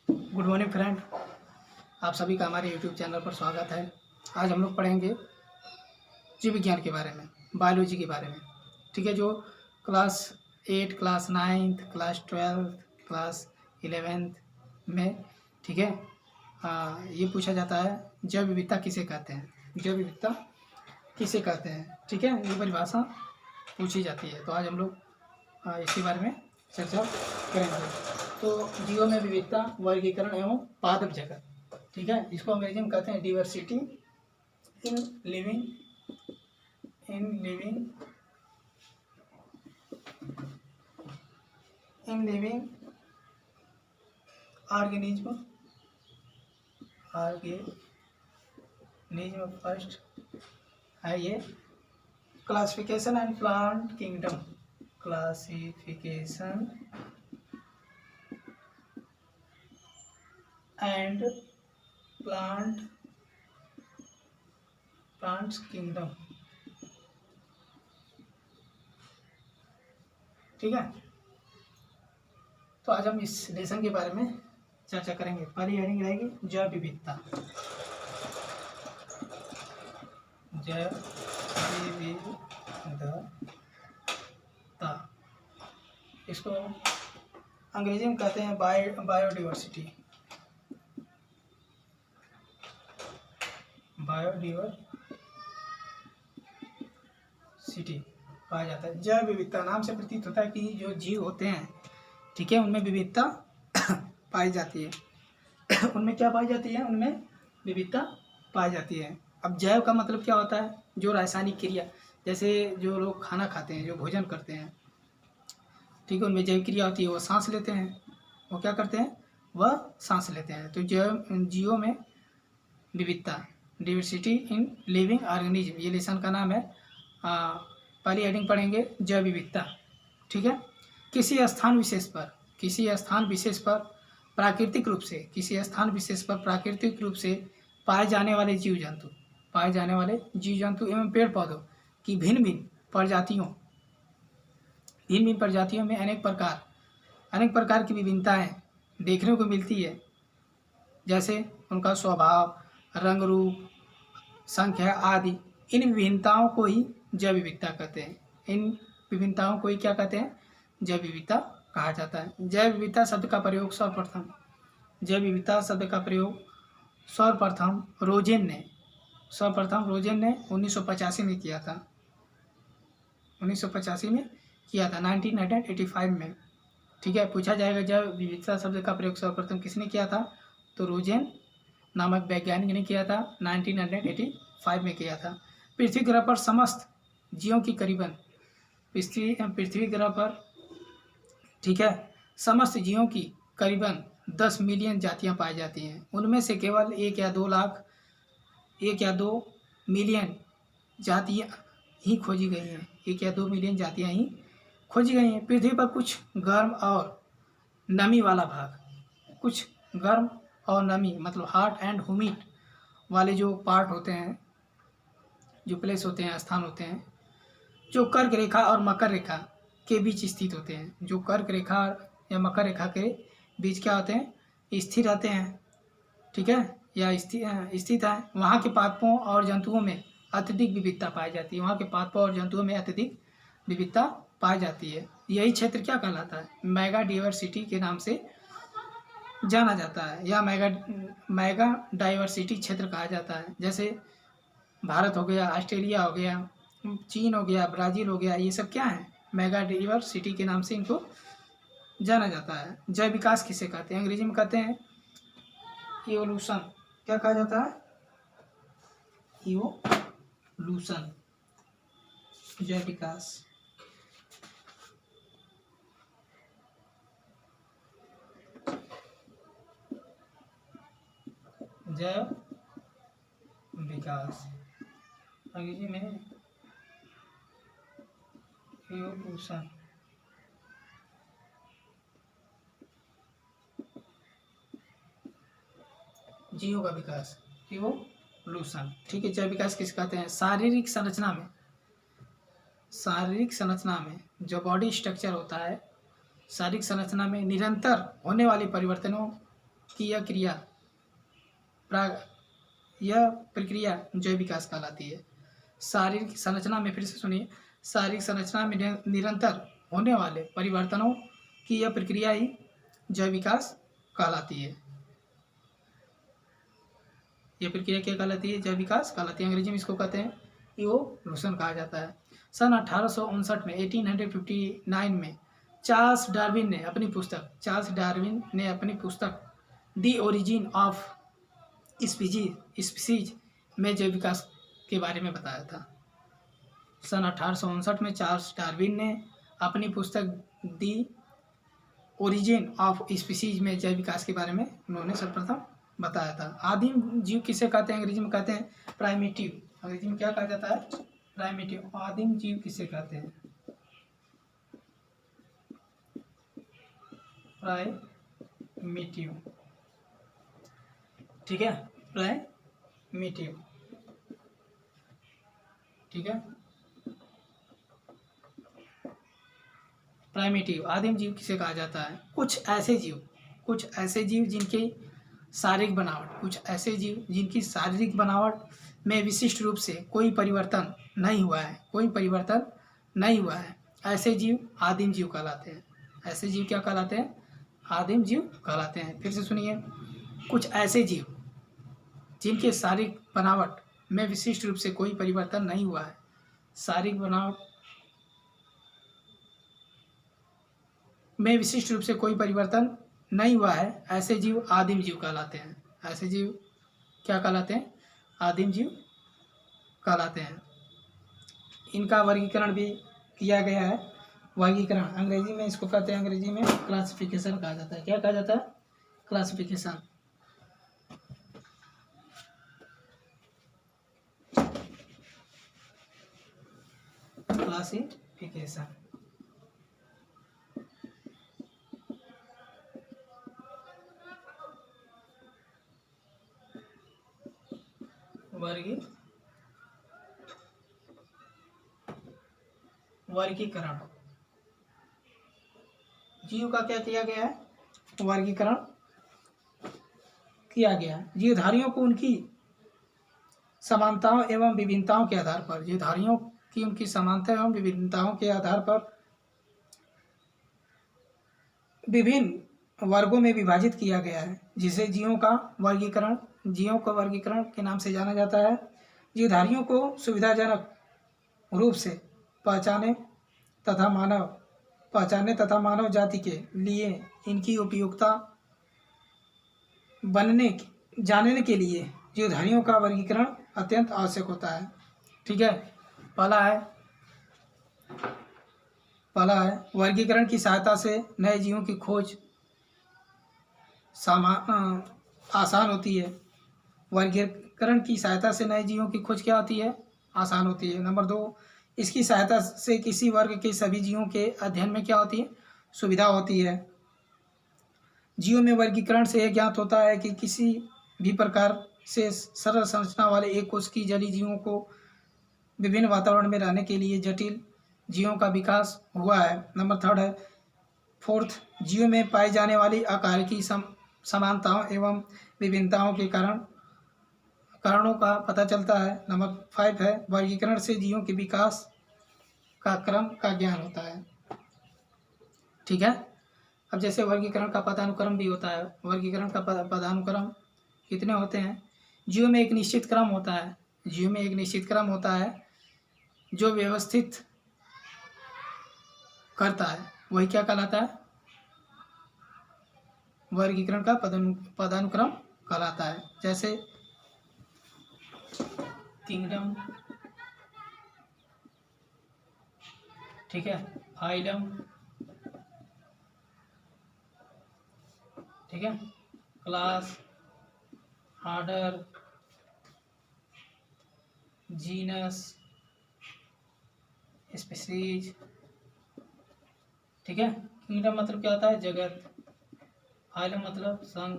Good morning friend, आप सभी का हमारे यूट्यूब चैनल पर स्वागत है। आज हम लोग पढ़ेंगे जीव विज्ञान के बारे में, बायोलॉजी के बारे में। ठीक है, जो क्लास 8, क्लास 9, क्लास 12, क्लास 11 में, ठीक है, ये पूछा जाता है जैव विविधता किसे कहते हैं, जैव विविधता किसे कहते हैं। ठीक है, ये परिभाषा पूछी जाती है। तो आज हम लोग इसी बारे में चर्चा करेंगे। तो जीवों में विविधता, वर्गीकरण एवं पादप जगत, ठीक है, इसको अंग्रेजी में कहते हैं diversity in living organism. First है ये classification and plant kingdom, classification and plants kingdom. ठीक है, तो आज हम इस लेसन के बारे में चर्चा करेंगे। पहली हेडिंग रहेगी जैव विविधता। जैव विविधता, इसको अंग्रेजी में कहते हैं बायोडाइवर्सिटी। पाया जाता है। जैव विविधता नाम से प्रतीत होता है कि जो जीव होते हैं, ठीक है, उनमें विविधता पाई जाती है। उनमें क्या पाई जाती है? उनमें विविधता पाई जाती है। अब जैव का मतलब क्या होता है? जो रासायनिक क्रिया, जैसे जो लोग खाना खाते हैं, जो भोजन करते हैं, ठीक है, उनमें जैव क्रिया होती है। वो सांस लेते हैं, वो क्या करते हैं? वह सांस लेते हैं। तो जीवों में विविधता, डाइवर्सिटी इन लिविंग ऑर्गेनिज्म, ये लेसन का नाम है। पहली हेडिंग पढ़ेंगे जैव विविधता। ठीक है, किसी स्थान विशेष पर प्राकृतिक रूप से पाए जाने वाले जीव जंतु एवं पेड़ पौधों की भिन्न भिन्न प्रजातियों में अनेक प्रकार की विभिन्नताएं देखने को मिलती है। जैसे उनका स्वभाव, रंग रूप, संख्या आदि। इन विभिन्नताओं को ही जैव विविधता कहते हैं। इन विभिन्नताओं को ही क्या कहते हैं? जैव विविधता कहा जाता है। जैव विविधता शब्द का प्रयोग सर्वप्रथम रोजेन ने 1985 में किया था। 1985 में। ठीक है, पूछा जाएगा जैव विविधता शब्द का प्रयोग सर्वप्रथम किसने किया था? तो रोजेन नामक वैज्ञानिक ने किया था, 1985 में किया था। पृथ्वी ग्रह पर समस्त जीवों की करीबन पृथ्वी ग्रह पर, ठीक है, समस्त जीवों की करीबन 10 मिलियन जातियां पाई जाती हैं। उनमें से केवल 1 या 2 मिलियन जातियां ही खोजी गई हैं। 1 या 2 मिलियन जातियां ही खोजी गई हैं। पृथ्वी पर कुछ गर्म और नमी वाला भाग, मतलब हॉट एंड ह्यूमिड वाले जो पार्ट होते हैं, जो प्लेस होते हैं, स्थान होते हैं, जो कर्क रेखा और मकर रेखा के बीच स्थित होते हैं। जो कर्क रेखा या मकर रेखा के बीच क्या होते हैं? स्थिर रहते हैं, ठीक है, या स्थित है। वहाँ के पादपों और जंतुओं में अत्यधिक विविधता पाई जाती है। यही क्षेत्र क्या कहलाता है? मेगा डाइवर्सिटी के नाम से जाना जाता है, या मेगा डाइवर्सिटी क्षेत्र कहा जाता है। जैसे भारत हो गया, ऑस्ट्रेलिया हो गया, चीन हो गया, ब्राज़ील हो गया, ये सब क्या है? मेगा डाइवर्सिटी के नाम से इनको जाना जाता है। जैव विकास किसे कहते हैं? अंग्रेजी में कहते हैं इवोल्यूशन। क्या कहा जाता है? इवोल्यूशन, जैव विकास। जैव विकास अंग्रेजी में इवोल्यूशन। जीवों का विकास, इवोल्यूशन। ठीक है, जैव विकास किसे कहते हैं? शारीरिक संरचना में जो बॉडी स्ट्रक्चर होता है, शारीरिक संरचना में निरंतर होने वाले परिवर्तनों कि यह क्रिया यह प्रक्रिया जैव विकास कहलाती है। शारीरिक संरचना में, फिर से सुनिए, शारीरिक संरचना में निरंतर होने वाले परिवर्तनों की यह प्रक्रिया ही जैव विकास कहलाती है। यह प्रक्रिया क्या कहलाती है? जैव विकास कहलाती है। अंग्रेजी में इसको कहते हैं इवोल्यूशन कहा जाता है। सन 1859 में 1859 में चार्ल्स डार्विन ने अपनी पुस्तक द ओरिजिन ऑफ स्पीसीज में जैव विकास के बारे में बताया था। सन 1859 में चार्ल्स डार्विन ने अपनी पुस्तक द ओरिजिन ऑफ स्पीसीज में जैव विकास के बारे में उन्होंने सर्वप्रथम बताया था। आदिम जीव किसे कहते हैं? अंग्रेजी में कहते हैं प्राइमेटिव। अंग्रेजी में क्या कहा जाता है? प्राइमेटिव। आदिम जीव किसे कहते हैं? प्राइमेटिव। ठीक है, प्राइमेटिव। ठीक है, प्राइमेटिव आदिम जीव किसे कहा जाता है? कुछ ऐसे जीव जिनकी शारीरिक बनावट में विशिष्ट रूप से कोई परिवर्तन नहीं हुआ है, ऐसे जीव आदिम जीव कहलाते हैं। ऐसे जीव क्या कहलाते हैं? आदिम जीव कहलाते हैं। फिर से सुनिए, कुछ ऐसे जीव जिनके शारीरिक बनावट में विशिष्ट रूप से कोई परिवर्तन नहीं हुआ है, शारीरिक बनावट में विशिष्ट रूप से कोई परिवर्तन नहीं हुआ है, ऐसे जीव आदिम जीव कहलाते हैं। ऐसे जीव क्या कहलाते हैं? आदिम जीव कहलाते हैं। इनका वर्गीकरण भी किया गया है। वर्गीकरण अंग्रेजी में इसको कहते हैं, अंग्रेजी में क्लासिफिकेशन कहा जाता है। क्या कहा जाता है? क्लासिफिकेशन। क्लासिफिकेशन। वर्गीकरण। जीव का क्या किया गया है? वर्गीकरण किया गया। जीवधारियों को उनकी समानताओं एवं विभिन्नताओं के आधार पर, जीवधारियों की उनकी समानता एवं विभिन्नताओं के आधार पर विभिन्न वर्गों में विभाजित किया गया है, जिसे जीवों का वर्गीकरण के नाम से जाना जाता है। जीवधारियों को सुविधाजनक रूप से पहचाने तथा मानव जाति के लिए इनकी उपयोगिता जानने के लिए जीवधारियों का वर्गीकरण अत्यंत आवश्यक होता है। ठीक है, पहला है वर्गीकरण की सहायता से नए जीवों की खोज आसान होती है। वर्गीकरण की सहायता से नए जीवों की खोज क्या होती है? आसान होती है। नंबर 2, इसकी सहायता से किसी वर्ग के सभी जीवों के अध्ययन में क्या होती है? सुविधा होती है। जीवों में वर्गीकरण से यह ज्ञात होता है कि किसी भी प्रकार से सरल संरचना वाले एक कोश की जलीय जीवों को विभिन्न वातावरण में रहने के लिए जटिल जीवों का विकास हुआ है। नंबर 3 है, 4th, जीवों में पाई जाने वाली आकार की समानताओं एवं विभिन्नताओं के कारणों का पता चलता है। नंबर 5 है, वर्गीकरण से जीवों के विकास का क्रम का ज्ञान होता है। ठीक है, अब जैसे वर्गीकरण का पदानुक्रम भी होता है। वर्गीकरण का पदानुक्रम कितने होते हैं? जीवों में एक निश्चित क्रम होता है जो व्यवस्थित करता है, वही क्या कहलाता है? वर्गीकरण का पदानुक्रम कहलाता है। जैसे किंगडम, ठीक है, फाइलम, ठीक है, क्लास, ऑर्डर, जीनस, स्पीशीज। ठीक है, किंगडम मतलब क्या होता है? जगत। फाइलम मतलब संघ।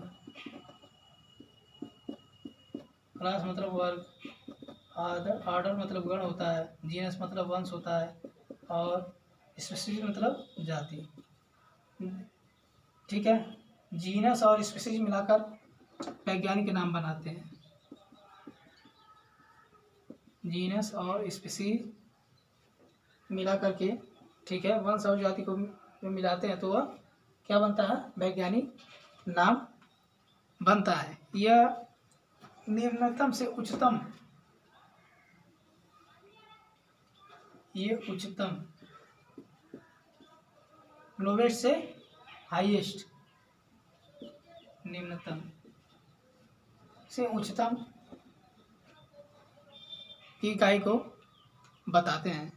क्लास मतलब वर्ग। ऑर्डर मतलब गण होता है। जीनस मतलब वंश होता है। और स्पीशीज मतलब जाति। ठीक है, जीनस और स्पीसीज मिलाकर वैज्ञानिक नाम बनाते हैं। जीनस और स्पीसीज मिला करके, ठीक है, वंश और जाति को मिलाते हैं तो वह क्या बनता है, वैज्ञानिक नाम बनता है। यह निम्नतम से उच्चतम, ये उच्चतम, लोवेस्ट से हाईएस्ट, निम्नतम से उच्चतम की इकाई को बताते हैं।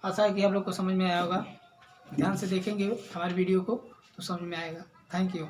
आशा है कि आप लोग को समझ में आया होगा। ध्यान से देखेंगे हमारी वीडियो को तो समझ में आएगा। Thank you.